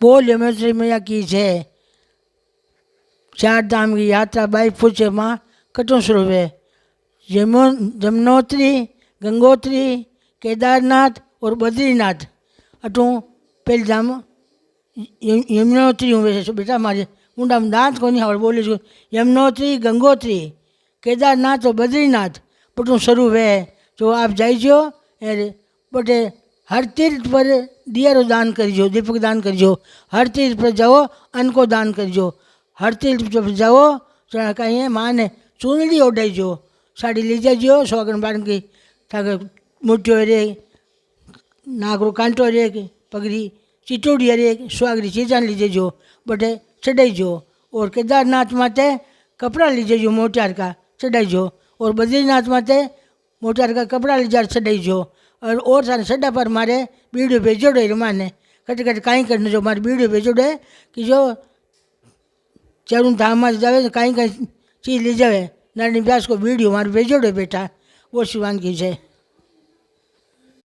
बोल यमुनोत्री मैया की जय। चार धाम की यात्रा 22 फुट से माँ कटों शुरू है। यमुनोत्री, गंगोत्री, केदारनाथ और बद्रीनाथ अटू पहले धाम यमुनोत्री हूँ। वैसे बेटा मारे मुंडा में दांत को नहीं आवड़ बोले जो यमुनोत्री, गंगोत्री, केदारनाथ और बद्रीनाथ पटू शुरू है। जो आप जाइजो बटे हर तीर्थ पर दियारो दान करिजो, दीपक दान करिजो। हर तीर्थ पर जाओ अन्न को दान करिजो। हर तीर्थ पर जाओ तो कहीं माँ ने चूनड़ी ओढ़ाईजो, साड़ी ली जाइजो सोगन बाण की ताकि मुठ्ठियो रे, नागरो कांटो रे, पगड़ी चिटोड़ी रे, स्वागरी चीज़ा ली जाइजो बटे चढ़ाईजो। और केदारनाथ माते कपड़ा ली जाइजो मोटियार का चढ़ाईजो। और बद्रीनाथ माते मोटियार का कपड़ा ली जा चढ़ाईजो। और सारे सड्डा पर मारे बीडियो भेजोड़े रे माने कट कट कहीं करने जो मारे बीडियो भेजोड़े कि जो चारों धाम में जावे कहीं कहीं चीज़ ले जावे नानी व्यास को वीडियो मारे भेजोड़े बेटा। वो शिवान की जय।